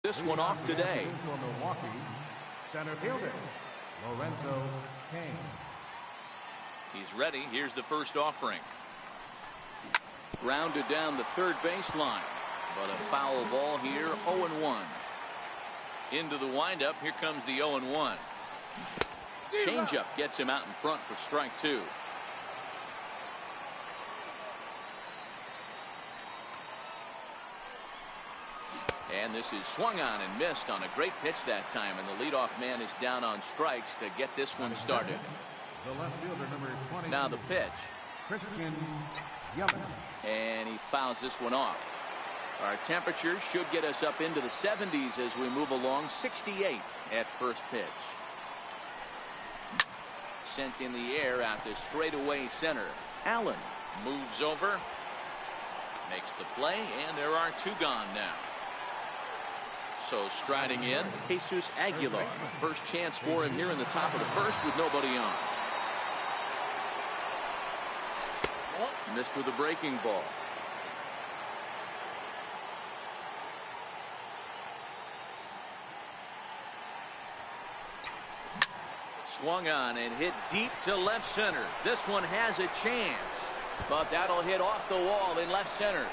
This one off today. For Milwaukee, center fielder Lorenzo Cain. He's ready. Here's the first offering. Grounded down the third baseline, but a foul ball here. 0-1. Into the windup. Here comes the 0-1. Changeup gets him out in front for strike two. And this is swung on and missed on a great pitch that time, and the leadoff man is down on strikes to get this one started. The left fielder, number 20. Now the pitch. Christian Yelich. And he fouls this one off. Our temperature should get us up into the 70s as we move along. 68 at first pitch. Sent in the air out to straightaway center. Allen moves over, makes the play, and there are two gone now. So striding in, Jesus Aguilar. First chance for him here in the top of the first with nobody on. Missed with a breaking ball. Swung on and hit deep to left center. This one has a chance, but that'll hit off the wall in left center.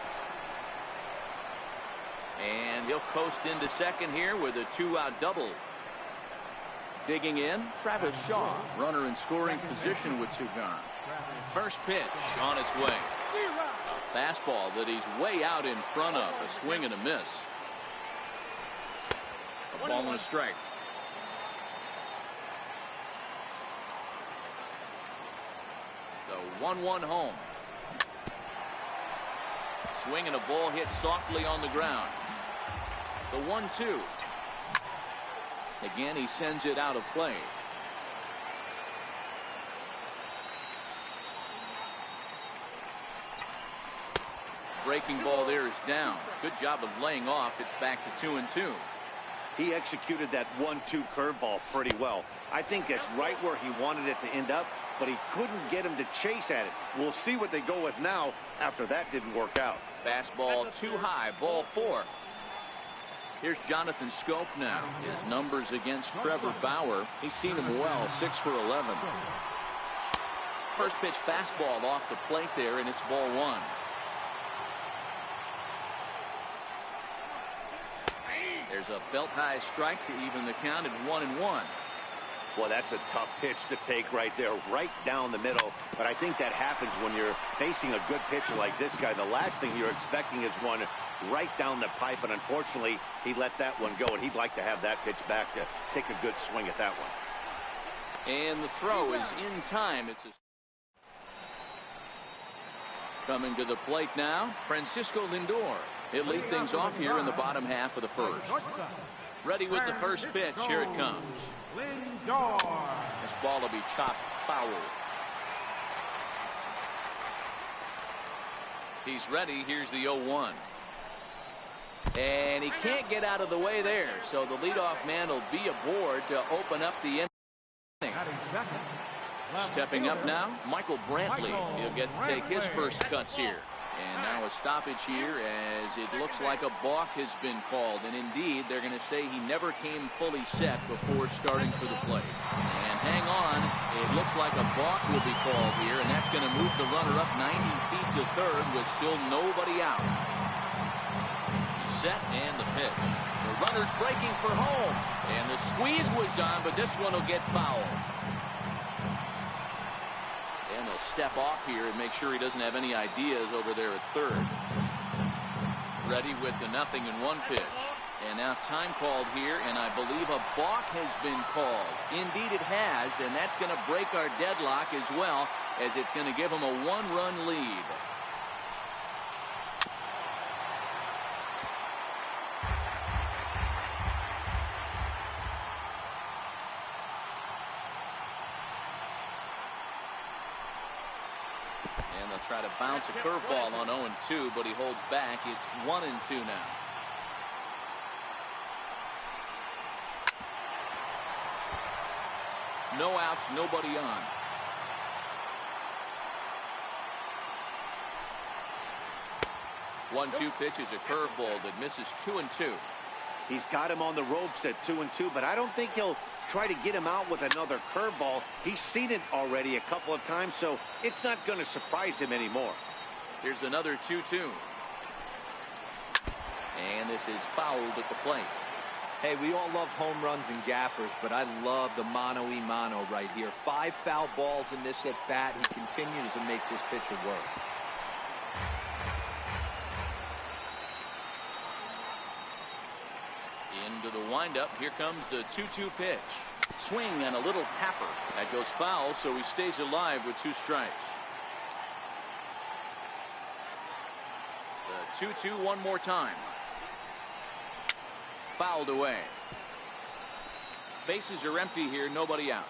And he'll coast into second here with a two-out double. Digging in, Travis Shaw, runner in scoring position with two gone. First pitch on its way. A fastball that he's way out in front of. A swing and a miss. A ball and a strike. The 1-1 home. Swing and a ball hit softly on the ground. The 1-2. Again, he sends it out of play. Breaking ball there is down. Good job of laying off. It's back to 2-2. He executed that 1-2 curveball pretty well. I think that's right where he wanted it to end up, but he couldn't get him to chase at it. We'll see what they go with now after that didn't work out. Fastball too high, ball 4. Here's Jonathan Schoop now. His numbers against Trevor Bauer. He's seen him well, 6 for 11. First pitch fastball off the plate there, and it's ball 1. There's a belt-high strike to even the count at 1-1. Well, that's a tough pitch to take right there, right down the middle. But I think that happens when you're facing a good pitcher like this guy. The last thing you're expecting is one right down the pipe, and unfortunately, he let that one go, and he'd like to have that pitch back to take a good swing at that one. And the throw is in time. It's coming to the plate now, Francisco Lindor. He'll lead things off here in the bottom half of the first. Ready with the first pitch. Here it comes. Lindor. This ball will be chopped foul. He's ready. Here's the 0-1. And he can't get out of the way there. So the leadoff man will be aboard to open up the inning. Stepping up now, Michael Brantley. He'll get to take his first cuts here. And now a stoppage here as it looks like a balk has been called. And indeed, they're going to say he never came fully set before starting for the plate. And hang on, it looks like a balk will be called here, and that's going to move the runner up 90 feet to third with still nobody out. He's set and the pitch. The runner's breaking for home. And the squeeze was on, but this one will get fouled. And he'll step off here and make sure he doesn't have any ideas over there at third. Ready with the 0-1 pitch. And now time called here, and I believe a balk has been called. Indeed it has, and that's going to break our deadlock as well, as it's going to give him a 1-run lead. Try to bounce a curveball on 0-2, but he holds back. It's 1-2 now. No outs, nobody on. 1-2 pitch is a curveball that misses 2-2. He's got him on the ropes at 2-2, but I don't think he'll try to get him out with another curveball. He's seen it already a couple of times, so it's not going to surprise him anymore. Here's another 2-2. And this is fouled at the plate. Hey, we all love home runs and gappers, but I love the mano-a-mano right here. 5 foul balls in this at bat. He continues to make this pitcher work. Into the windup. Here comes the 2-2 pitch. Swing and a little tapper. That goes foul, so he stays alive with 2 strikes. The 2-2 one more time. Fouled away. Bases are empty here. Nobody out.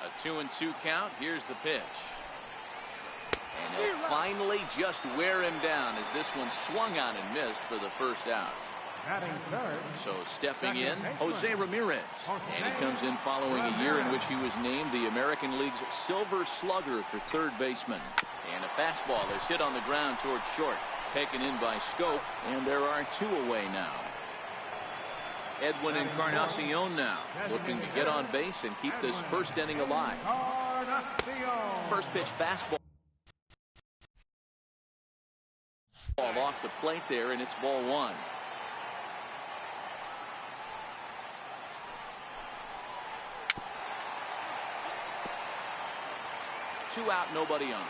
A 2-2 count. Here's the pitch. And he'll finally just wear him down as this one swung on and missed for the first out. Batting third. So stepping in, Jose Ramirez. And he comes in following a year in which he was named the American League's Silver Slugger for third baseman. And a fastball is hit on the ground towards short. Taken in by Schoop. And there are 2 away now. Edwin Encarnacion now looking to get on base and keep this first inning alive. First pitch fastball off the plate there, and it's ball 1. Two out, nobody on.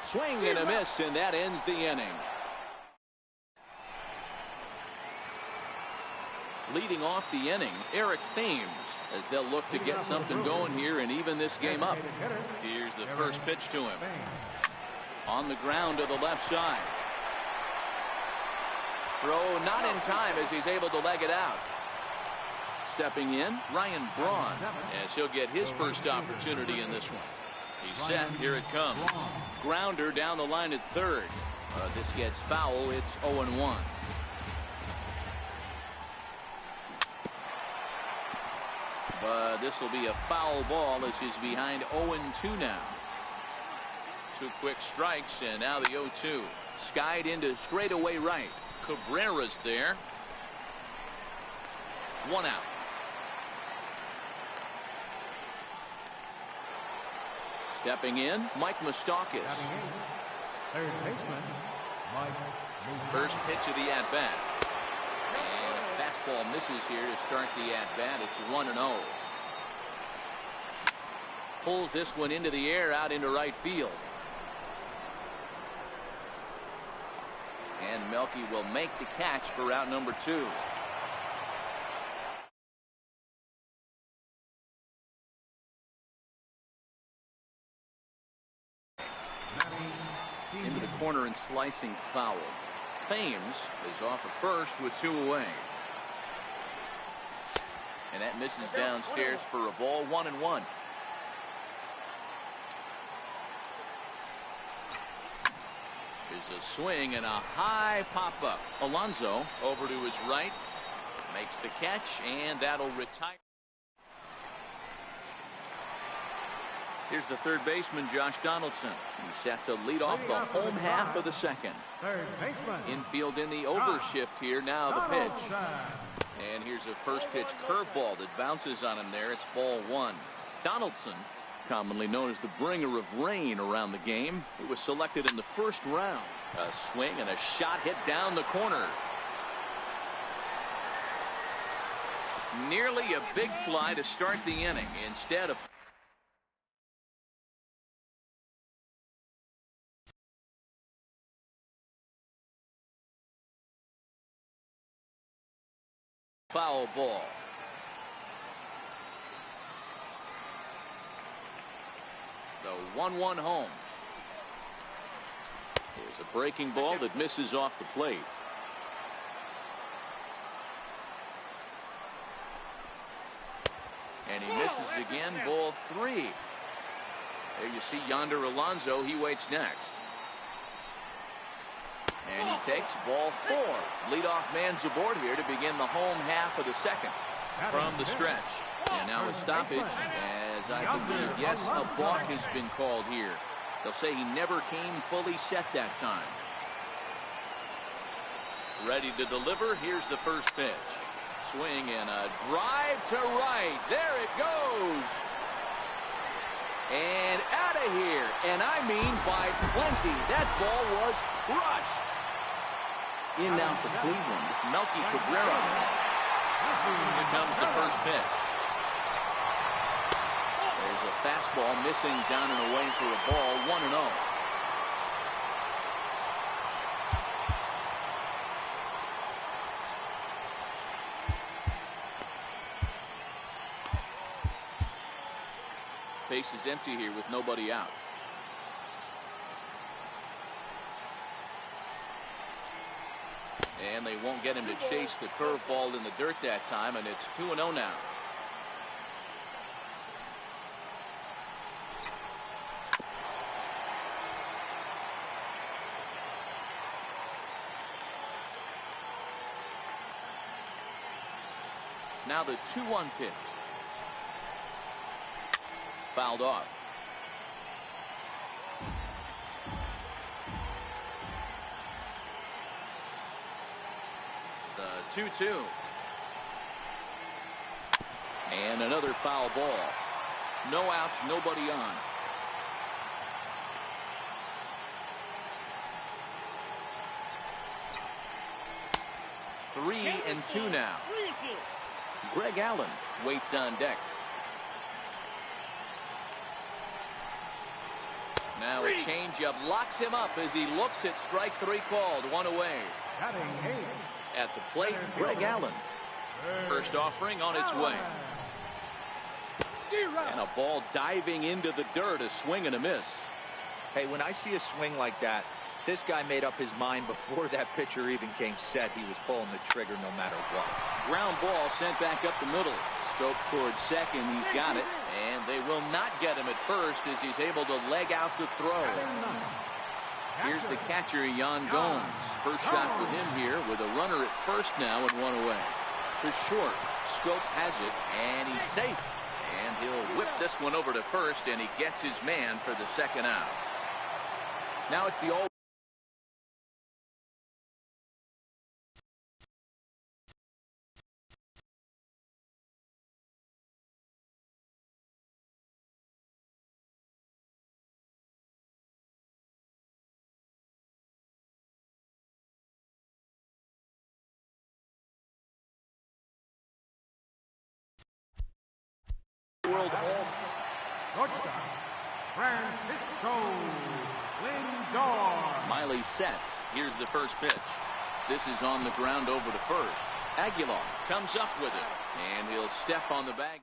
Swing and a miss, and that ends the inning. Leading off the inning, Eric Thames, as they'll look to get something going here and even this game up. Here's the first pitch to him. On the ground to the left side. Throw not in time as he's able to leg it out. Stepping in, Ryan Braun, as he'll get his first opportunity in this one. He's set. Here it comes. Grounder down the line at third. This gets foul. It's 0-1. But this will be a foul ball as he's behind 0-2 now. 2 quick strikes, and now the 0-2. Skied into straightaway right. Cabrera's there. 1 out. Stepping in, Mike Moustakas. Third baseman, Mike. First pitch of the at-bat. And a fastball misses here to start the at-bat. It's 1-0. Pulls this one into the air out into right field. And Melky will make the catch for out number 2. Into the corner and slicing foul. Thames is off at first with 2 away. And that misses downstairs for a ball. 1-1. There's a swing and a high pop-up. Alonso over to his right. Makes the catch, and that'll retire. Here's the third baseman, Josh Donaldson. He's set to lead off the home half of the second. Third baseman. Infield in the overshift here. Now the pitch. And here's a first pitch curveball that bounces on him there. It's ball 1. Donaldson, commonly known as the bringer of rain around the game. He was selected in the first round. A swing and a shot hit down the corner. Nearly a big fly to start the inning. Instead of foul ball. The 1-1 home. Here's a breaking ball that misses off the plate. And he misses again, ball 3. There you see Yonder Alonso. He waits next. And he takes ball 4. Leadoff man's aboard here to begin the home half of the second from the stretch. And now a stoppage, as I believe, yes, a balk has been called here. They'll say he never came fully set that time. Ready to deliver. Here's the first pitch. Swing and a drive to right. There it goes. And out of here. And I mean by plenty. That ball was crushed. In now for Cleveland, Melky Cabrera. Here comes the first pitch. There's a fastball missing down and away for a ball, 1-0. Base is empty here with nobody out. And they won't get him to chase the curveball in the dirt that time, and it's 2-0 now. Now the 2-1 pitch. Fouled off. The 2-2. And another foul ball. No outs, nobody on. Three and two now. Greg Allen waits on deck. Now a changeup locks him up as he looks at strike 3 called. 1 away. At the plate, Greg Allen. First offering on its way. And a ball diving into the dirt. A swing and a miss. Hey, when I see a swing like that, this guy made up his mind before that pitcher even came set. He was pulling the trigger no matter what. Ground ball sent back up the middle. Scope towards second. He's got it. And they will not get him at first as he's able to leg out the throw. Here's the catcher, Yan Gomes. First shot for him here with a runner at first now and 1 away. To short. Scope has it, and he's safe. And he'll whip this one over to first, and he gets his man for the second out. Now it's the all. World Shortstop, Francisco Lindor. Miley sets. Here's the first pitch. This is on the ground over to first. Aguilar comes up with it, and he'll step on the bag.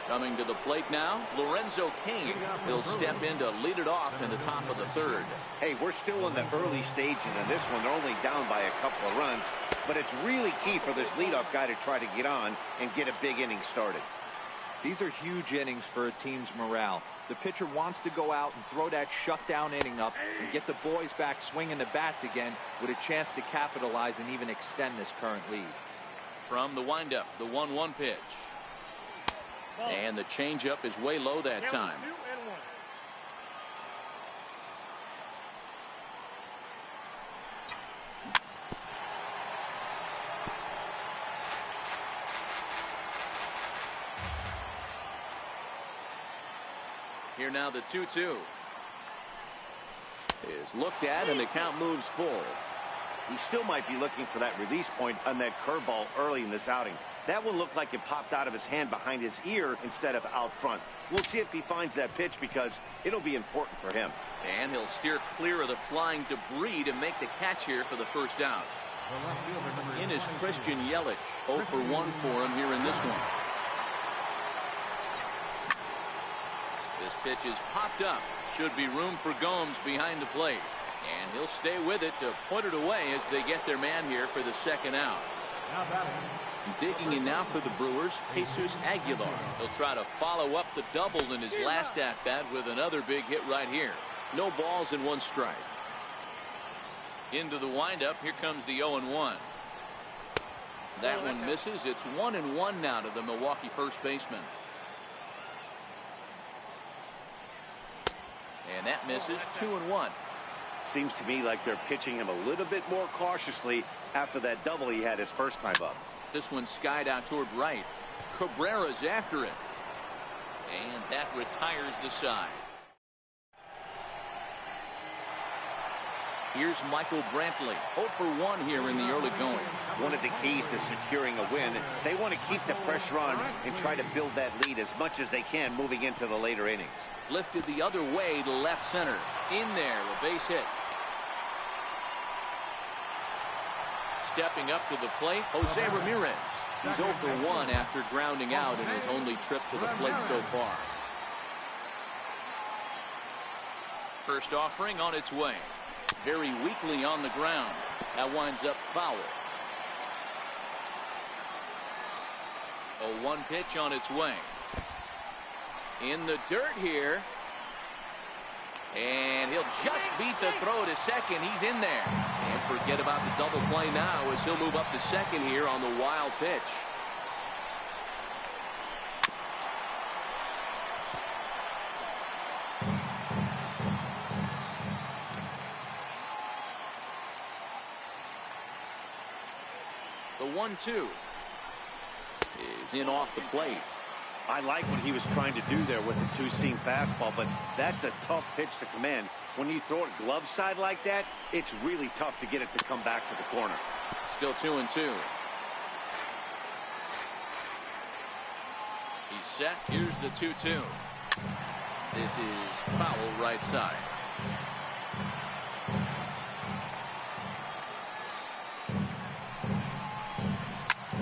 Coming to the plate now, Lorenzo Cain. He'll step in to lead it off in the top of the third. Hey, we're still in the early stages in this one. They're only down by a couple of runs, but it's really key for this leadoff guy to try to get on and get a big inning started. These are huge innings for a team's morale. The pitcher wants to go out and throw that shutdown inning up and get the boys back swinging the bats again with a chance to capitalize and even extend this current lead. From the windup, the 1-1 pitch. And the changeup is way low that time. Here now the 2-2 is looked at, and the count moves full. He still might be looking for that release point on that curveball early in this outing. That one looked like it popped out of his hand behind his ear instead of out front. We'll see if he finds that pitch because it'll be important for him. And he'll steer clear of the flying debris to make the catch here for the first out. In is Christian Yelich. 0 for 1 for him here in this one. This pitch is popped up. Should be room for Gomes behind the plate. And he'll stay with it to put it away as they get their man here for the second out. Now batting, Digging in now for the Brewers, Jesus Aguilar. He'll try to follow up the double in his last at-bat with another big hit right here. No balls and 1 strike. Into the windup. Here comes the 0-1. That one misses. It's 1-1 now to the Milwaukee first baseman. And that misses. 2-1. Seems to me like they're pitching him a little bit more cautiously after that double he had his first time up. This one skied out toward right. Cabrera's after it. And that retires the side. Here's Michael Brantley. 0 for 1 here in the early going. One of the keys to securing a win, they want to keep the pressure on and try to build that lead as much as they can moving into the later innings. Lifted the other way to left center. In there, a base hit. Stepping up to the plate, Jose Ramirez. He's 0 for 1 after grounding out in his only trip to the plate so far. First offering on its way. Very weakly on the ground. That winds up foul. 0-1 pitch on its way. In the dirt here. And he'll just beat the throw to second. He's in there. And forget about the double play now as he'll move up to second here on the wild pitch. The 1-2 is in off the plate. I like what he was trying to do there with the two-seam fastball, but that's a tough pitch to command. When you throw it glove side like that, it's really tough to get it to come back to the corner. Still 2-2. He's set. Here's the 2-2. This is foul right side.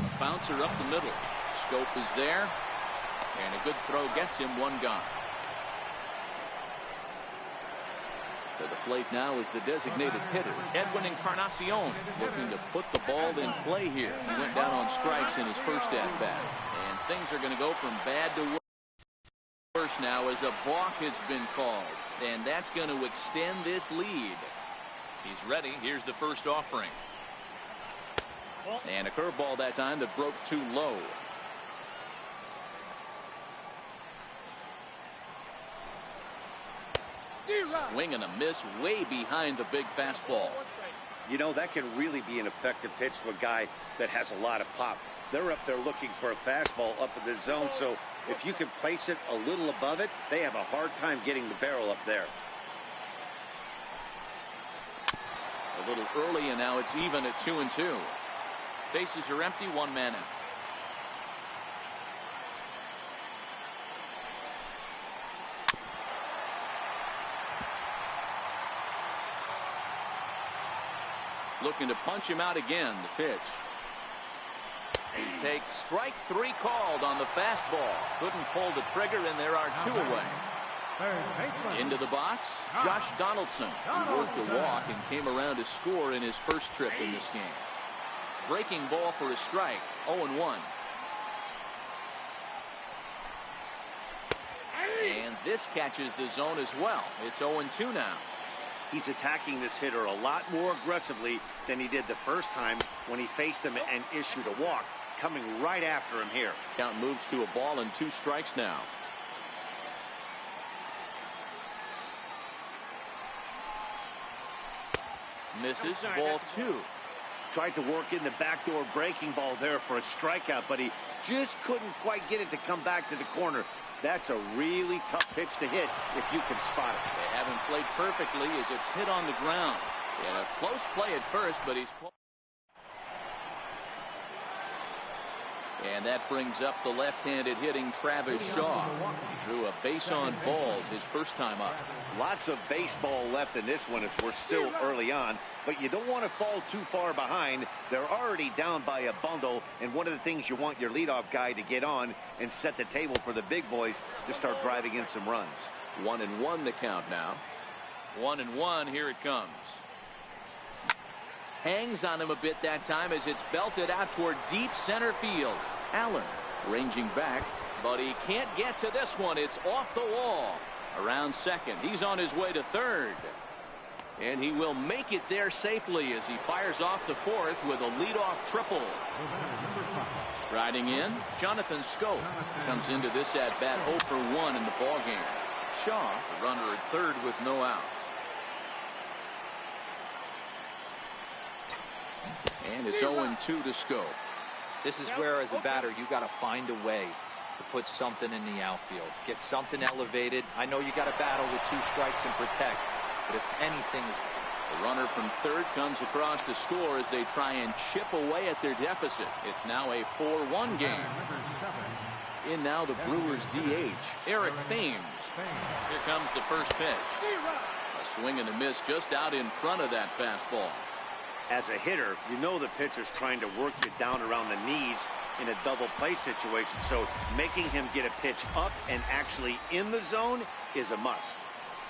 A bouncer up the middle. Scope is there. And a good throw gets him 1 gone. To the plate now is the designated hitter, Edwin Encarnacion, looking to put the ball in play here. He went down on strikes in his first at-bat. And things are going to go from bad to worse now as a balk has been called. And that's going to extend this lead. He's ready. Here's the first offering. And a curveball that time that broke too low. Swing and a miss way behind the big fastball. You know, that can really be an effective pitch to a guy that has a lot of pop. They're up there looking for a fastball up in the zone, so if you can place it a little above it, they have a hard time getting the barrel up there. A little early, and now it's even at 2-2. Bases are empty, 1 man out. Looking to punch him out again. The pitch. He takes strike 3 called on the fastball. Couldn't pull the trigger, and there are 2 away. Into the box, Josh Donaldson, who worked a walk and came around to score in his first trip in this game. Breaking ball for a strike. 0-1. And this catches the zone as well. It's 0-2 now. He's attacking this hitter a lot more aggressively than he did the first time when he faced him and issued a walk, coming right after him here. Count moves to a ball and 2 strikes now. Misses. Ball 2. Tried to work in the backdoor breaking ball there for a strikeout, but he just couldn't quite get it to come back to the corner. That's a really tough pitch to hit if you can spot it. They haven't played perfectly as it's hit on the ground. And a close play at first, but he's close. And that brings up the left-handed hitting Travis Shaw. He drew a base on balls his first time up. Lots of baseball left in this one as we're still early on, but you don't want to fall too far behind. They're already down by a bundle, and one of the things you want your leadoff guy to get on and set the table for the big boys to start driving in some runs. 1-1 the count now. 1-1, here it comes. Hangs on him a bit that time as it's belted out toward deep center field. Allen ranging back, but he can't get to this one. It's off the wall. Around second. He's on his way to third. And he will make it there safely as he fires off the fourth with a leadoff triple. Striding in, Jonathan Schoop comes into this at-bat 0 for 1 in the ballgame. Shaw, the runner at third with no outs. And it's 0-2 to Schoop. This is where, as a batter, you got to find a way to put something in the outfield. Get something elevated. I know you got to battle with 2 strikes and protect. But if anything is... The runner from third comes across to score as they try and chip away at their deficit. It's now a 4-1 game. In now the Brewers DH, Eric Thames. Here comes the first pitch. A swing and a miss just out in front of that fastball. As a hitter, you know the pitcher's trying to work you down around the knees in a double play situation. So making him get a pitch up and actually in the zone is a must.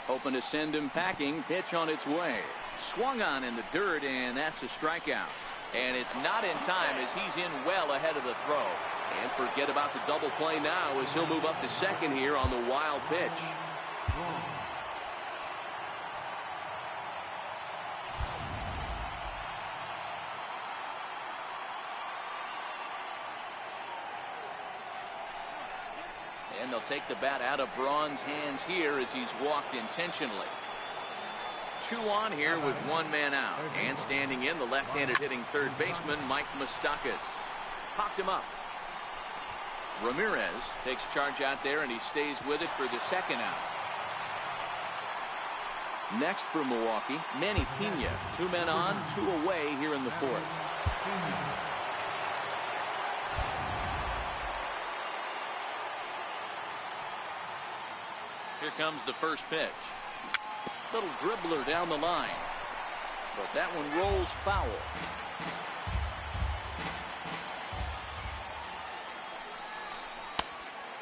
Hoping to send him packing. Pitch on its way. Swung on in the dirt, and that's a strikeout. And it's not in time as he's in well ahead of the throw. And forget about the double play now as he'll move up to second here on the wild pitch. And they'll take the bat out of Braun's hands here as he's walked intentionally. 2 on here with 1 man out. And standing in, the left-handed hitting third baseman, Mike Moustakas. Popped him up. Ramirez takes charge out there, and he stays with it for the second out. Next for Milwaukee, Manny Pena. 2 men on, 2 away here in the fourth. Here comes the first pitch. Little dribbler down the line. But that one rolls foul.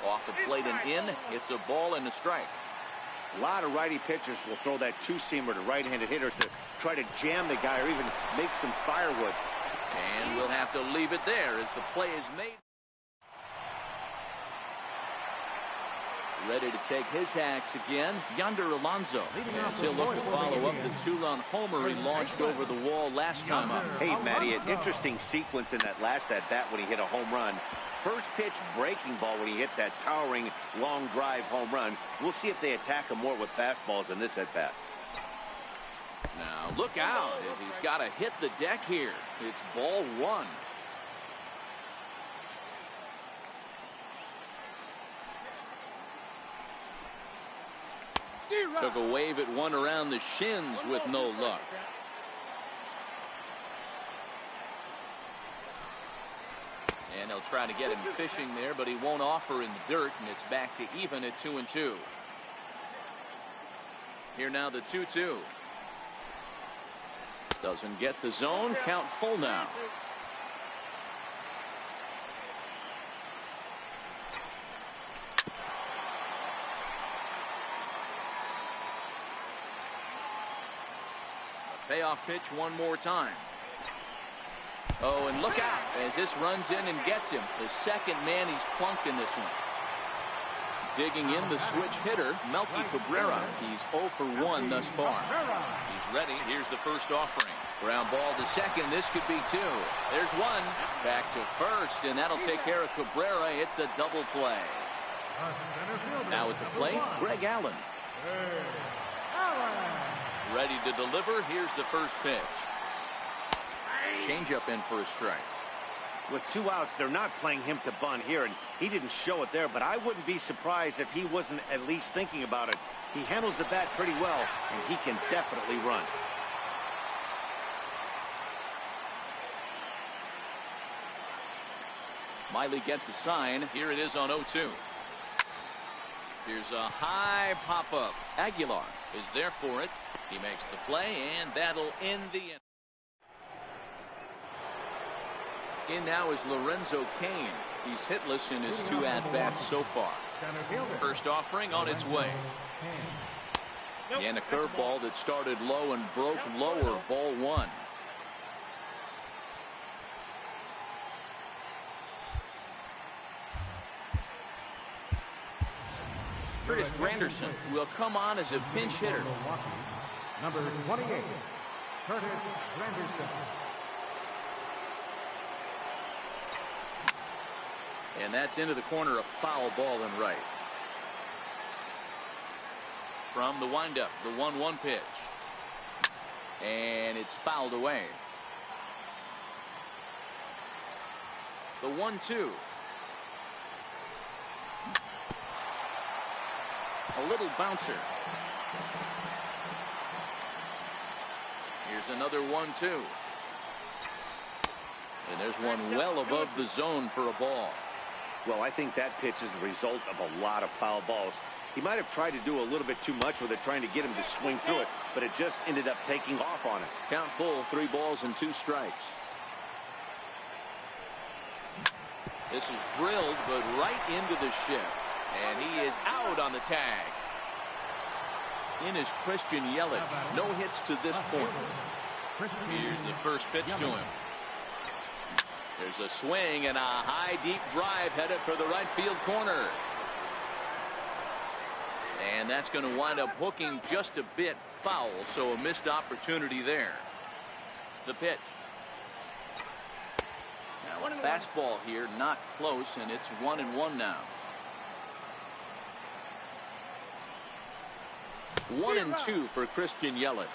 Off the plate and in. It's a ball and a strike. A lot of righty pitchers will throw that 2-seamer to right-handed hitters to try to jam the guy or even make some firewood. And we'll have to leave it there as the play is made. Ready to take his hacks again, Yonder Alonso. As he'll look to follow up the 2-run homer he launched over the wall last time up. Hey, Matty, an interesting sequence in that last at-bat when he hit a home run. First pitch breaking ball when he hit that towering long drive home run. We'll see if they attack him more with fastballs in this at-bat. Now look out as he's got to hit the deck here. It's ball 1. Took a wave at one around the shins with no luck. And they'll try to get him fishing there, but he won't offer in the dirt, and it's back to even at 2-2. Here now the 2-2. Doesn't get the zone. Count full now. Payoff pitch one more time. Oh, and look out as this runs in and gets him. The second man he's plunked in this one. Digging in the switch hitter, Melky Cabrera. He's 0 for 1 thus far. He's ready. Here's the first offering. Ground ball to second. This could be 2. There's 1. Back to first, and that'll take care of Cabrera. It's a double play. Now at the plate, Greg Allen. Ready to deliver. Here's the first pitch. Changeup in for a strike. With 2 outs, they're not playing him to bunt here, and he didn't show it there, but I wouldn't be surprised if he wasn't at least thinking about it. He handles the bat pretty well, and he can definitely run. Miley gets the sign. Here it is on 0-2. Here's a high pop-up. Aguilar is there for it. He makes the play, and that'll end the inning. In now is Lorenzo Cain. He's hitless in his 2 at-bats so far. First offering on its way. And a curveball that started low and broke lower, ball 1. Curtis Granderson will come on as a pinch hitter. Milwaukee, number 28, Curtis Granderson. And that's into the corner, a foul ball and right. From the windup, the 1-1 pitch. And it's fouled away. The 1-2. A little bouncer. Here's another 1-2. And there's one well above the zone for a ball. Well, I think that pitch is the result of a lot of foul balls. He might have tried to do a little bit too much with it, trying to get him to swing through it, but it just ended up taking off on him. Count full, 3 balls and 2 strikes. This is drilled, but right into the shift. And he is out on the tag. In is Christian Yelich. No hits to this point. Here's the first pitch to him. There's a swing and a high deep drive headed for the right field corner. And that's going to wind up hooking just a bit foul, so a missed opportunity there. The pitch. Now a fastball here, not close, and it's 1-1 now. 1-2 for Christian Yelich.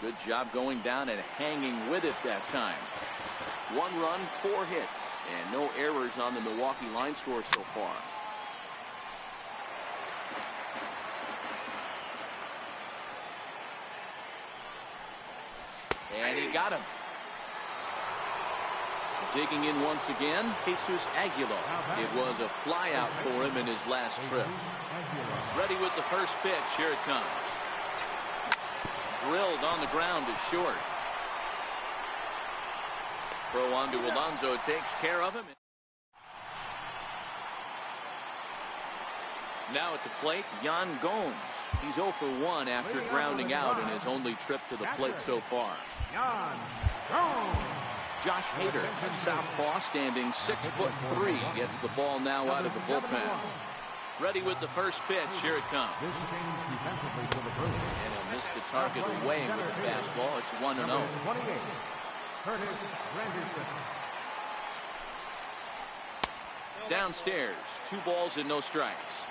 Good job going down and hanging with it that time. 1 run, 4 hits, and no errors on the Milwaukee line score so far. And he got him. Digging in once again, Jesus Aguilar. It was a flyout for him in his last trip. Ready with the first pitch. Here it comes. Drilled on the ground to short. Throw on to Alonso takes care of him. Now at the plate, Yan Gomes. He's 0 for 1 after grounding out in his only trip to the plate so far. Yan Gomes. Josh Hader, a southpaw, standing 6'3", gets the ball now out of the bullpen. Ready with the first pitch. Here it comes. This change defensively for the Brewers. And he'll miss the target away with the fastball. It's 1-0. 28, Curtis Granderson. Downstairs, 2 balls and no strikes.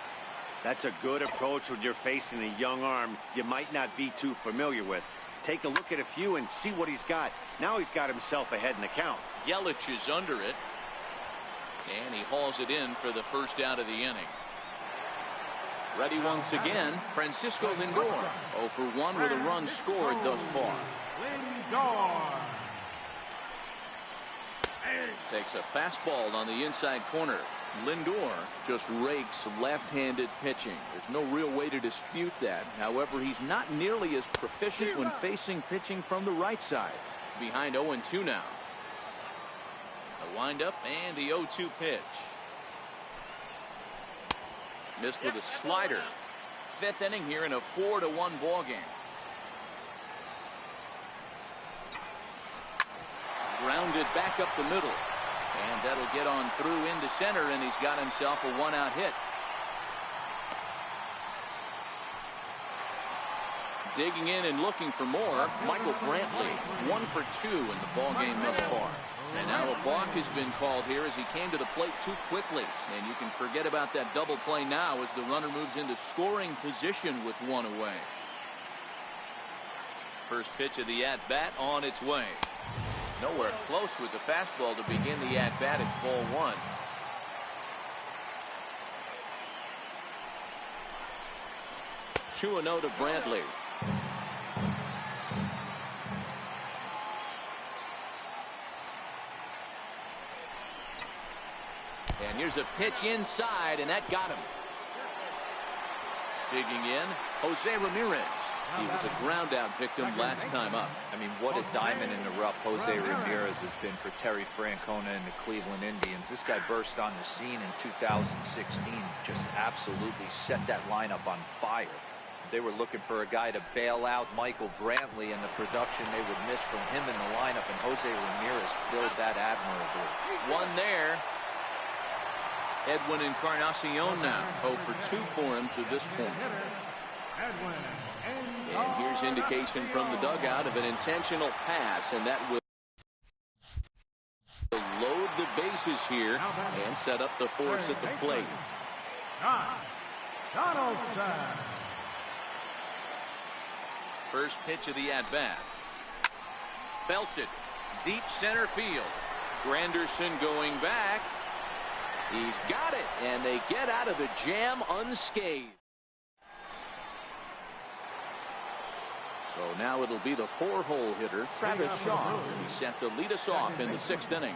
That's a good approach when you're facing a young arm you might not be too familiar with. Take a look at a few and see what he's got. Now he's got himself ahead in the count. Yelich is under it. And he hauls it in for the first out of the inning. Ready once again, Francisco Lindor. 0 for 1 with a run scored thus far. Lindor. Takes a fastball on the inside corner. Lindor just rakes left-handed pitching. There's no real way to dispute that. However, he's not nearly as proficient when facing pitching from the right side. Behind 0-2 now. A windup and the 0-2 pitch. Missed with a slider. 5th inning here in a 4-1 ball game. Grounded back up the middle. And that'll get on through into center, and he's got himself a 1-out hit. Digging in and looking for more, Michael Brantley. 1 for 2 in the ball game thus far. And now a balk has been called here as he came to the plate too quickly. And you can forget about that double play now as the runner moves into scoring position with 1 away. First pitch of the at-bat on its way. Nowhere close with the fastball to begin the at-bat. It's ball 1. Two and 0 to Brantley. And here's a pitch inside, and that got him. Digging in, Jose Ramirez. He was a ground-out victim last time up. I mean, what a diamond in the rough Jose Ramirez has been for Terry Francona and the Cleveland Indians. This guy burst on the scene in 2016, just absolutely set that lineup on fire. They were looking for a guy to bail out Michael Brantley, and the production they would miss from him in the lineup, and Jose Ramirez filled that admirably. One there. Edwin Encarnacion now 0 for 2 for him to this point. And here's indication from the dugout of an intentional pass, and that will load the bases here and set up the force at the plate. Donaldson. First pitch of the at-bat. Belted. Deep center field. Granderson going back. He's got it, and they get out of the jam unscathed. So now it'll be the 4-hole hitter, Travis Shaw. He's set to lead us off in the 6th inning.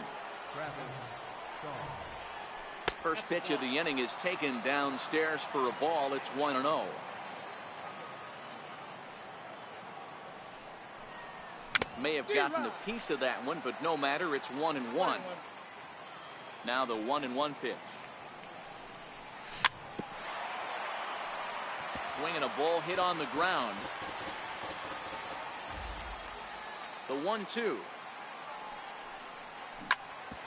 First pitch of the inning is taken downstairs for a ball. It's 1-0. May have gotten a piece of that one, but no matter. It's 1-1. Now the 1-1 pitch. Swinging a ball hit on the ground. The 1-2.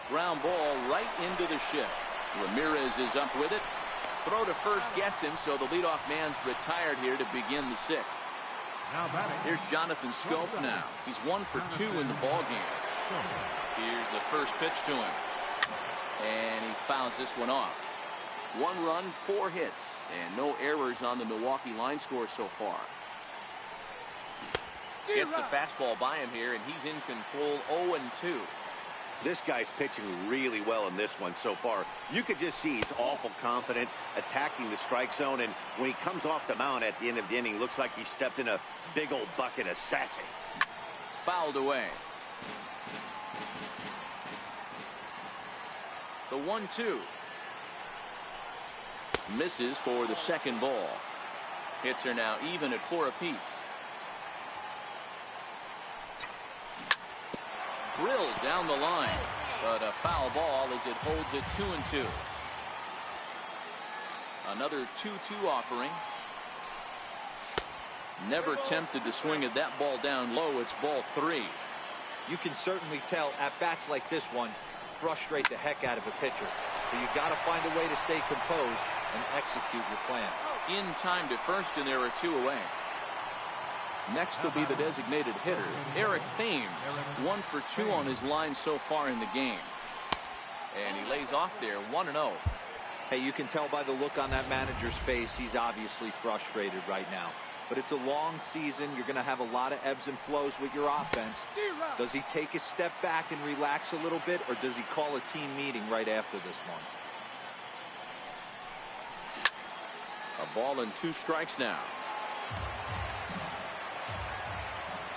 Ground ball right into the shift. Ramirez is up with it. Throw to first gets him, so the leadoff man's retired here to begin the 6th. Here's Jonathan Schoop now. He's 1 for 2 in the ballgame. Here's the first pitch to him. And he fouls this one off. 1 run, 4 hits, and no errors on the Milwaukee line score so far. Gets the fastball by him here, and he's in control. 0-2. This guy's pitching really well in this one so far. You could just see he's awful confident attacking the strike zone, and when he comes off the mound at the end of the inning, looks like he stepped in a big old bucket of sassy. Fouled away. The 1-2. Misses for the second ball. Hits are now even at 4 apiece. Drilled down the line, but a foul ball as it holds it 2-2. Another 2-2 offering. Never tempted to swing at that ball down low. It's ball 3. You can certainly tell at bats like this one frustrate the heck out of a pitcher. So you got to find a way to stay composed and execute your plan. In time to first, and there are 2 away. Next will be the designated hitter, Eric Thames. 1 for 2 on his line so far in the game. And he lays off there, 1-0. Hey, you can tell by the look on that manager's face, he's obviously frustrated right now. But it's a long season. You're going to have a lot of ebbs and flows with your offense. Does he take a step back and relax a little bit, or does he call a team meeting right after this one? A ball and 2 strikes now.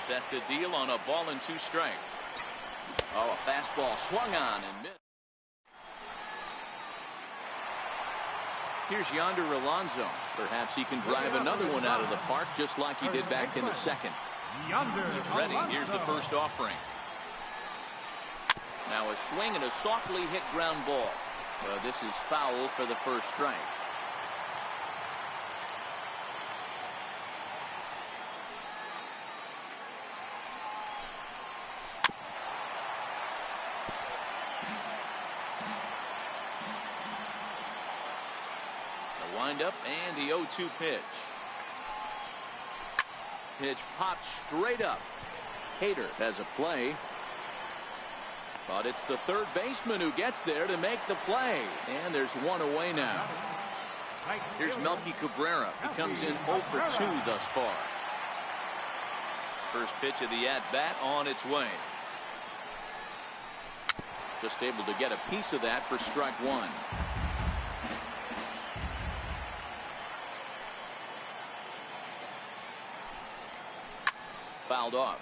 Set to deal on a ball and 2 strikes. Oh, a fastball swung on and missed. Here's Yonder Alonso. Perhaps he can drive another one out of the park just like he did back in the 2nd. He's ready. Here's the first offering. Now a swing and a softly hit ground ball. Well, this is foul for the first strike. Up and the 0-2 pitch. Pitch popped straight up. Hader has a play. But it's the third baseman who gets there to make the play. And there's 1 away now. Here's Melky Cabrera. He comes in 0 for 2 thus far. First pitch of the at-bat on its way. Just able to get a piece of that for strike 1. Fouled off.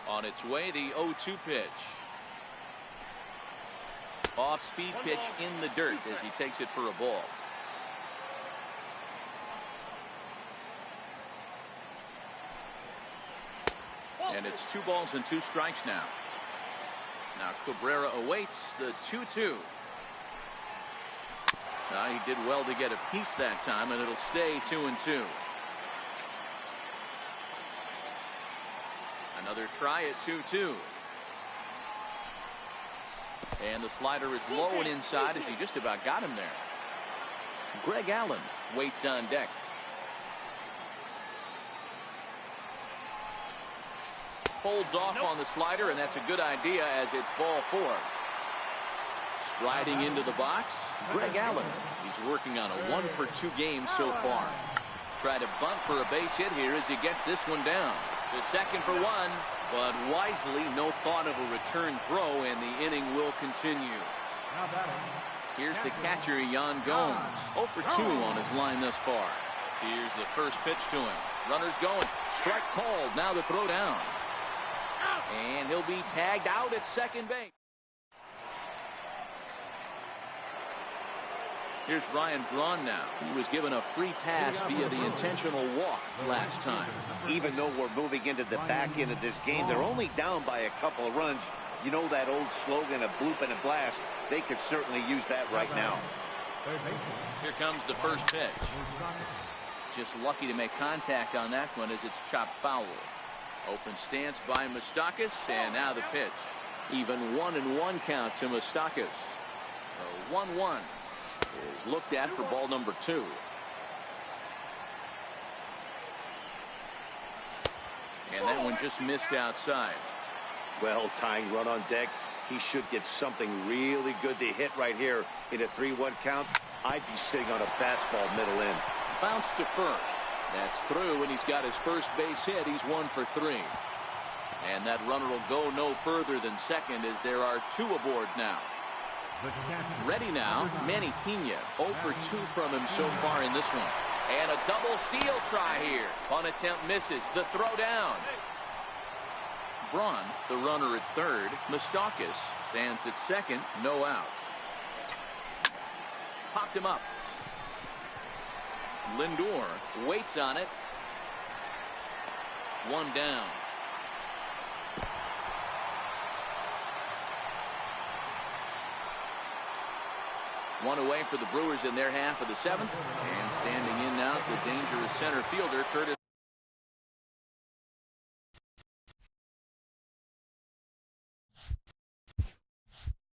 On its way, the 0-2 pitch. Off-speed pitch in the dirt as he takes it for a ball. And it's 2 balls and 2 strikes now. Now Cabrera awaits the 2-2. He did well to get a piece that time, and it'll stay 2-2. Another try at 2-2. And the slider is low and inside as he just about got him there. Greg Allen waits on deck. Holds off on the slider, and that's a good idea as it's ball 4. Striding into the box, Greg Allen. He's working on a 1-for-2 game so far. Try to bunt for a base hit here as he gets this one down. The second for 1, but wisely no thought of a return throw, and the inning will continue. Here's the catcher, Yan Gomes. 0 for 2 on his line thus far. Here's the first pitch to him. Runner's going. Strike called. Now the throw down. And he'll be tagged out at second base. Here's Ryan Braun now. He was given a free pass via the intentional walk last time. Even though we're moving into the back end of this game, they're only down by a couple of runs. You know that old slogan, a bloop and a blast. They could certainly use that right now. Here comes the first pitch. Just lucky to make contact on that one as it's chopped foul. Open stance by Moustakas, and now the pitch. Even 1-1 count to Moustakas. 1-1 is looked at for ball number 2. And that one just missed outside. Well, tying run on deck. He should get something really good to hit right here in a 3-1 count. I'd be sitting on a fastball middle in. Bounce to first. That's through, and he's got his first base hit. He's 1 for 3. And that runner will go no further than second as there are 2 aboard now. Ready now, Manny Pena. 0 for 2 from him so far in this one. And a double steal try here. Punt attempt misses. The throw down. Braun, the runner at third. Moustakas stands at second. No outs. Popped him up. Lindor waits on it. 1 down. One away for the Brewers in their half of the 7th. And standing in now is the dangerous center fielder, Curtis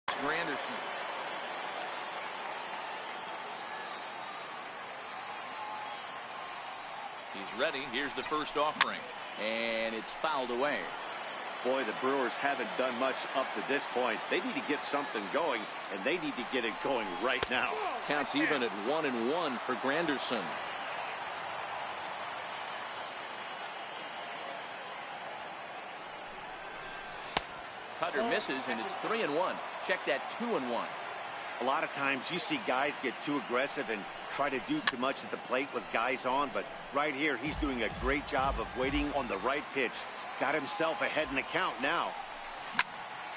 Granderson. He's ready. Here's the first offering. And it's fouled away. Boy, the Brewers haven't done much up to this point. They need to get something going, and they need to get it going right now. Counts even at 1-1 for Granderson. Cutter misses, and it's 3-1. Check that 2-1. A lot of times you see guys get too aggressive and try to do too much at the plate with guys on, but right here he's doing a great job of waiting on the right pitch. Got himself ahead in the count now.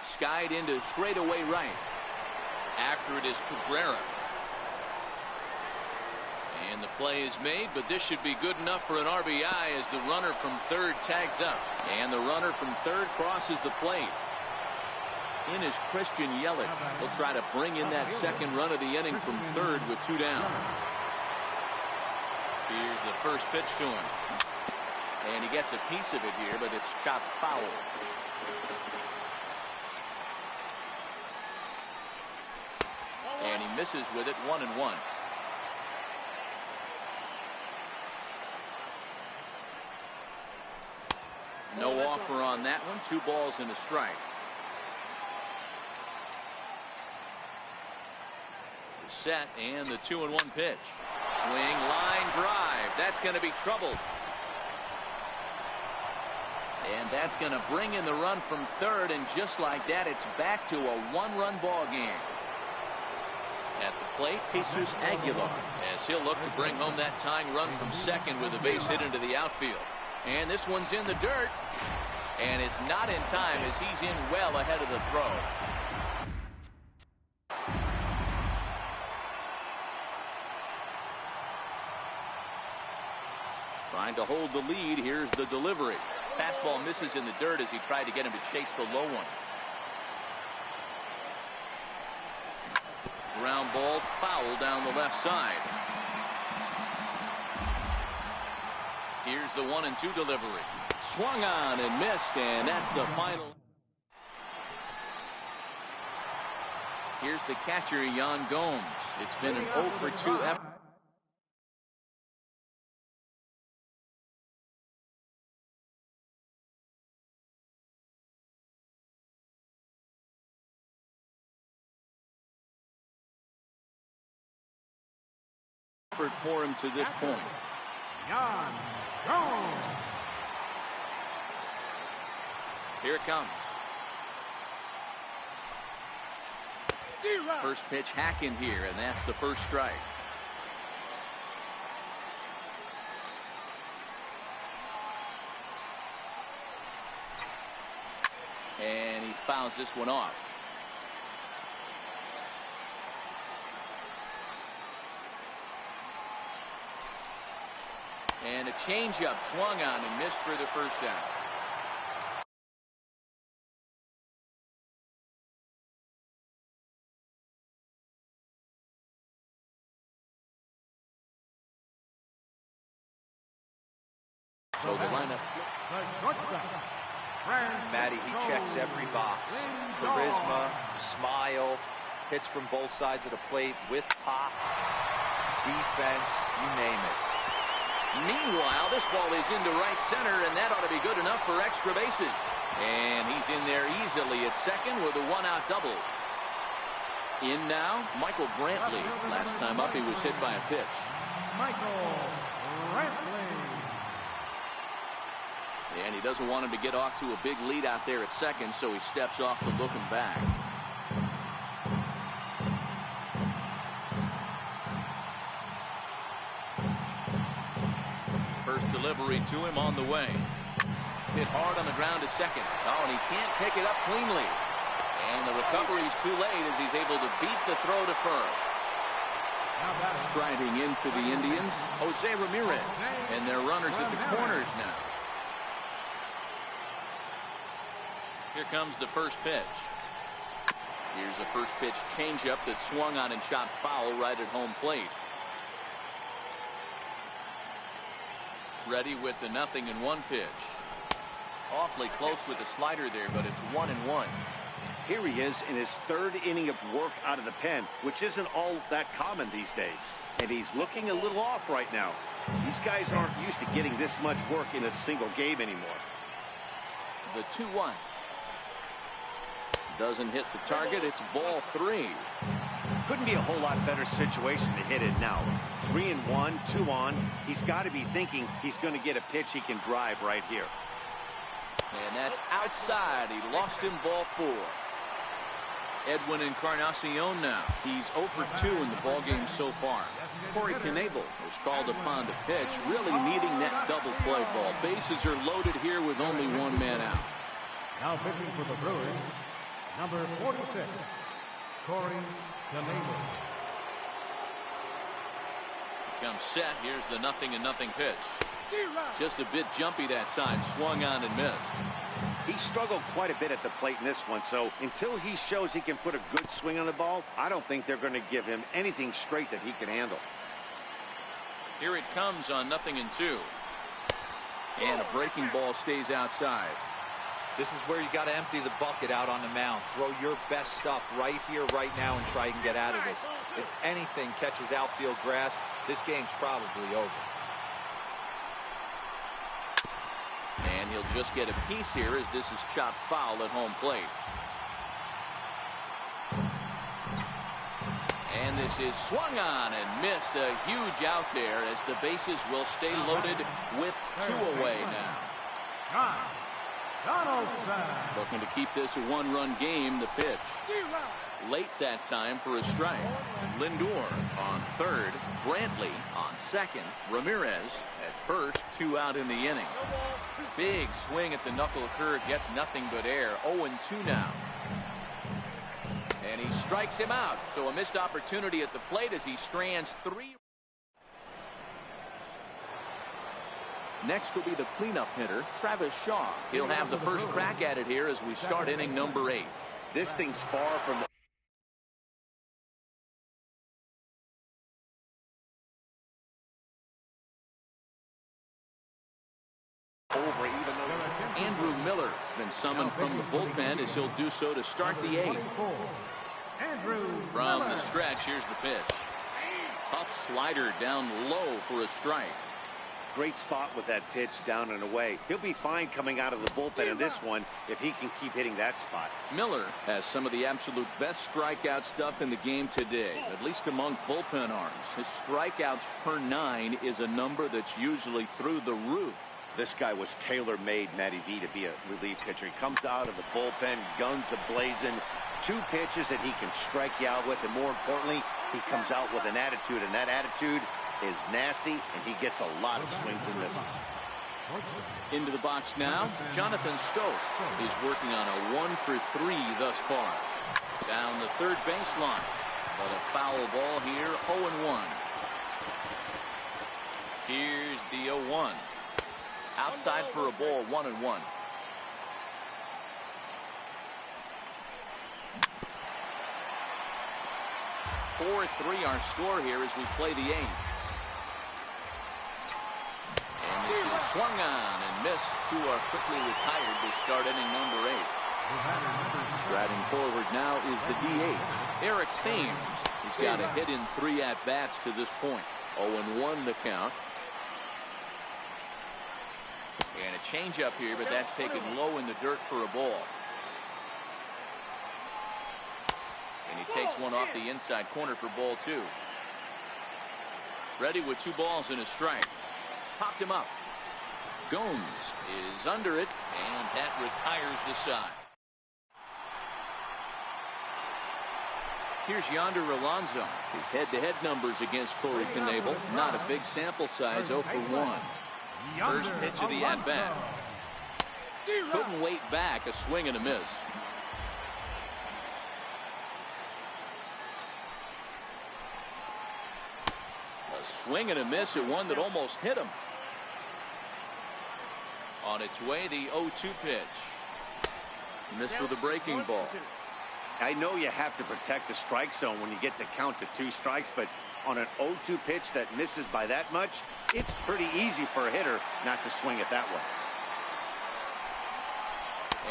Skied into straightaway right. After it is Cabrera. And the play is made, but this should be good enough for an RBI as the runner from third tags up. And the runner from third crosses the plate. In is Christian Yelich. He'll try to bring in that second run of the inning from third with 2 down. Here's the first pitch to him. And he gets a piece of it here, but it's chopped foul. And he misses with it. 1-1. No offer on that one. 2 balls and a strike. Set and the 2-1 pitch. Swing, line drive. That's going to be troubled. And that's going to bring in the run from third, and just like that, it's back to a 1-run ball game. At the plate, Jesus Aguilar, as he'll look to bring home that tying run from second with a base hit into the outfield. And this one's in the dirt, and it's not in time as he's in well ahead of the throw. Trying to hold the lead. Here's the delivery. Fastball misses in the dirt as he tried to get him to chase the low one. Ground ball foul down the left side. Here's the 1-2 delivery. Swung on and missed, and that's the final. Here's the catcher, Yan Gomes. It's been an 0 for 2 effort. For him to this point. Yan Gomes. Here it comes. First pitch hacking here, and that's the first strike. And he fouls this one off. And a changeup swung on and missed for the first down. So the lineup. Matty, he checks every box. Charisma, smile, hits from both sides of the plate with pop, defense, you name it. Meanwhile, this ball is into right center, and that ought to be good enough for extra bases. And he's in there easily at second with a one-out double. In now, Michael Brantley. Last time up, he was hit by a pitch. Michael Brantley. And he doesn't want him to get off to a big lead out there at second, so he steps off to look him back. First delivery to him on the way. Hit hard on the ground to second. Oh, and he can't pick it up cleanly. And the recovery's too late as he's able to beat the throw to first. Striding in for the Indians, Jose Ramirez. And their runners at the corners now. Here comes the first pitch. Here's a first pitch changeup that swung on and shot foul right at home plate. Ready with the 0-1 pitch. Awfully close with the slider there, but it's 1-1. Here he is in his third inning of work out of the pen, which isn't all that common these days. And he's looking a little off right now. These guys aren't used to getting this much work in a single game anymore. The 2-1. Doesn't hit the target. It's ball 3. Couldn't be a whole lot better situation to hit it now. 3-1, 2 on. He's got to be thinking he's going to get a pitch he can drive right here. And that's outside. He lost him, ball 4. Edwin Encarnacion now. He's 0 for 2 in the ballgame so far. Corey Knebel was called upon to pitch, really needing that double play ball. Bases are loaded here with only one man out. Now pitching for the Brewers, number 46, Corey Knebel. Comes set. Here's the 0-0 pitch. Just a bit jumpy that time. Swung on and missed. He struggled quite a bit at the plate in this one, so until he shows he can put a good swing on the ball, I don't think they're going to give him anything straight that he can handle. Here it comes on 0-2. And a breaking ball stays outside. This is where you got to empty the bucket out on the mound. Throw your best stuff right here, right now, and try and get out of this. If anything catches outfield grass, this game's probably over. And he'll just get a piece here as this is chopped foul at home plate. And this is swung on and missed. A huge out there as the bases will stay loaded with 2 away now. Looking to keep this a one-run game. The pitch. Late that time for a strike. Lindor on third. Brantley on second. Ramirez at first. 2 out in the inning. Big swing at the knuckle curve. Gets nothing but air. 0-2 now. And he strikes him out. So a missed opportunity at the plate as he strands 3. Next will be the cleanup hitter, Travis Shaw. He'll have the first crack at it here as we start inning number 8. This thing's far from Andrew Miller been summoned from the bullpen as he'll do so to start the eighth. From the stretch, here's the pitch. Tough slider down low for a strike. Great spot with that pitch down and away. He'll be fine coming out of the bullpen in this one if he can keep hitting that spot. Miller has some of the absolute best strikeout stuff in the game today, at least among bullpen arms. His strikeouts per 9 is a number that's usually through the roof. This guy was tailor-made, Matty V, to be a relief pitcher. He comes out of the bullpen, guns a-blazing, 2 pitches that he can strike you out with, and more importantly, he comes out with an attitude, and that attitude is nasty, and he gets a lot of swings and misses. Into the box now, Jonathan Stope is working on a 1-for-3 thus far. Down the third baseline, but a foul ball here, 0-1. Here's the 0-1. Outside for a ball, 1-1. (4-3) our score here as we play the 8th. And this is swung on and missed. 2 are quickly retired to start inning number 8. Striding forward now is the DH, Eric Thames. He's got a hit in 3 at-bats to this point. 0-1 the count. And a changeup here, but that's taken low in the dirt for a ball. And he takes one off the inside corner for ball 2. Ready with 2 balls and a strike. Popped him up. Gomes is under it, and that retires the side. Here's Yonder Alonso. His head-to-head numbers against Corey Knebel. Not a big sample size, 0-for-1. First pitch of the at-bat. Couldn't wait back, a swing and a miss. A swing and a miss at one that almost hit him. On its way, the 0-2 pitch. Missed with a breaking ball. I know you have to protect the strike zone when you get the count to 2 strikes, but on an 0-2 pitch that misses by that much, it's pretty easy for a hitter not to swing it that way.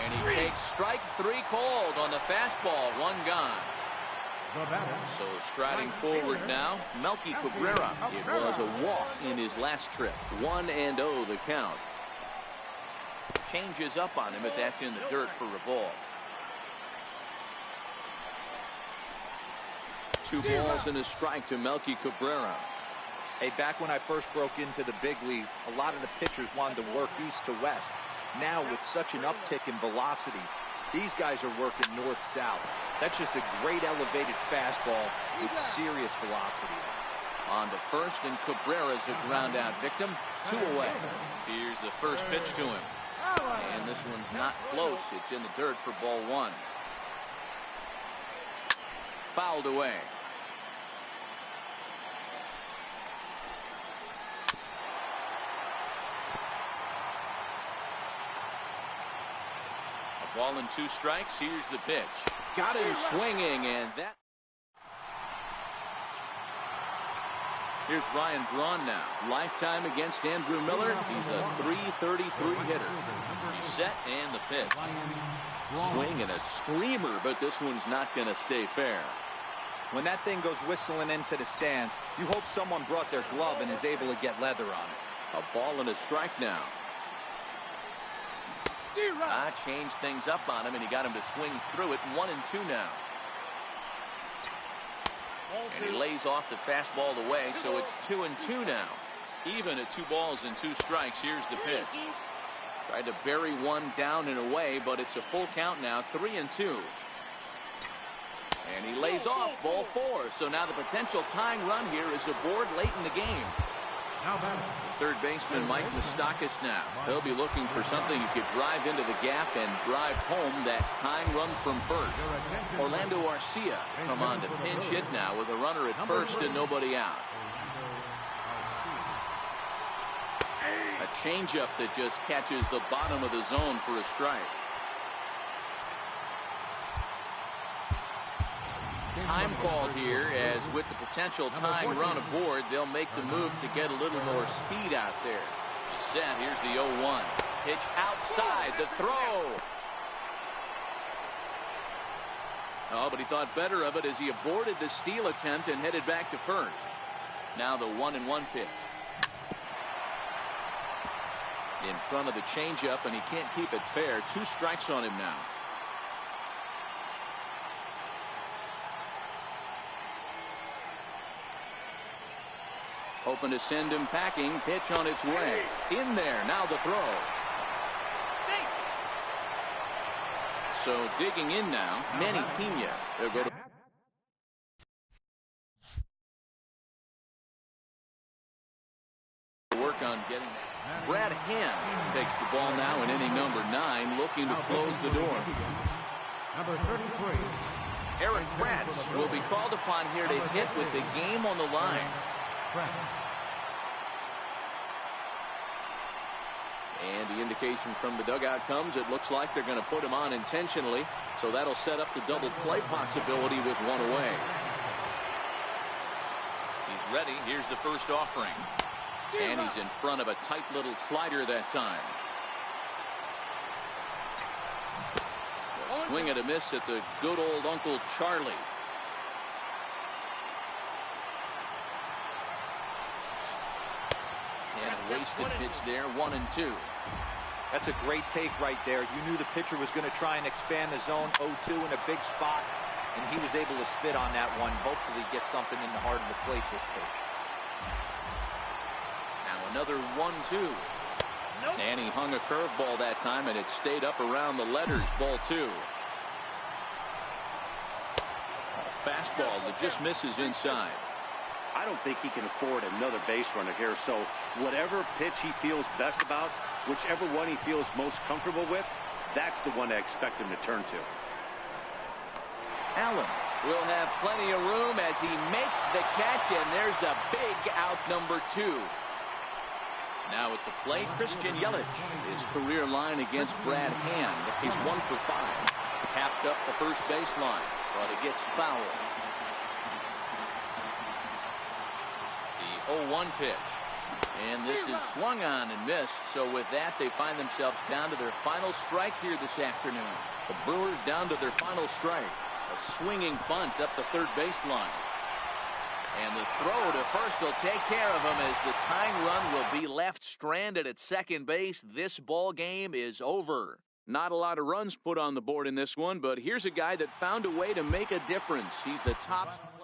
And he takes strike 3 called on the fastball. 1 gone. So striding forward now, Melky Cabrera. It was a walk in his last trip. 1-0 the count. Changes up on him, but that's in the dirt for a ball. 2 balls and a strike to Melky Cabrera. Hey, back when I first broke into the big leagues, a lot of the pitchers wanted to work east to west. Now, with such an uptick in velocity, these guys are working north-south. That's just a great elevated fastball with serious velocity. On to first, and Cabrera's a ground-out victim. 2 away. Here's the first pitch to him. And this one's not close. It's in the dirt for ball 1. Fouled away. A ball and 2 strikes. Here's the pitch. Got him swinging, and that. Here's Ryan Braun now. Lifetime against Andrew Miller. He's a .333 hitter. He's set, and the pitch. Swing and a screamer, but this one's not going to stay fair. When that thing goes whistling into the stands, you hope someone brought their glove and is able to get leather on it. A ball and a strike now. Changed things up on him, and he got him to swing through it. 1-2 now. And he lays off the fastball away, so it's 2-2 now. Even at 2 balls and 2 strikes. Here's the pitch. Tried to bury one down and away, but it's a full count now. 3-2. And he lays off ball 4. So now the potential tying run here is aboard late in the game. Third baseman Mike Moustakas now. He'll be looking for something he could drive into the gap and drive home that tying run from first. Orlando Arcia come on to pinch hit now with a runner at first and nobody out. A changeup that just catches the bottom of the zone for a strike. Time called here, as with the potential tying run aboard, they'll make the move to get a little more speed out there. He's set. Here's the 0-1. Pitch outside, the throw. Oh, but he thought better of it as he aborted the steal attempt and headed back to first. Now the 1-1 pitch. In front of the changeup, and he can't keep it fair. 2 strikes on him now. Hoping to send him packing. Pitch on its way. In there. Now the throw. So digging in now, Manny Pena. They'll go to work on getting that. Brad Hand takes the ball now in inning number 9, looking to close the door. Number 33. Eric Kratz will be called upon here to hit with the game on the line. And the indication from the dugout comes, it looks like they're going to put him on intentionally. So that'll set up the double play possibility with 1 away. He's ready. Here's the first offering. And he's in front of a tight little slider that time. A swing and a miss at the good old Uncle Charlie. And a wasted pitch there, 1-2. That's a great take right there. You knew the pitcher was going to try and expand the zone. 0-2 in a big spot, and he was able to spit on that one. Hopefully get something in the heart of the plate this pitch. Now another 1-2. Nope. And he hung a curveball that time, and it stayed up around the letters. Ball 2. A fastball that just misses inside. I don't think he can afford another base runner here. So whatever pitch he feels best about, whichever one he feels most comfortable with, that's the one I expect him to turn to. Allen will have plenty of room as he makes the catch, and there's a big out, number 2. Now at the plate, Christian Yelich. His career line against Brad Hand. He's 1 for 5. Tapped up the first baseline, but it gets foul. The 0-1 pitch. And this is swung on and missed. So with that, they find themselves down to their final strike here this afternoon. The Brewers down to their final strike. A swinging bunt up the third baseline. And the throw to first will take care of him as the tying run will be left stranded at second base. This ball game is over. Not a lot of runs put on the board in this one, but here's a guy that found a way to make a difference. He's the top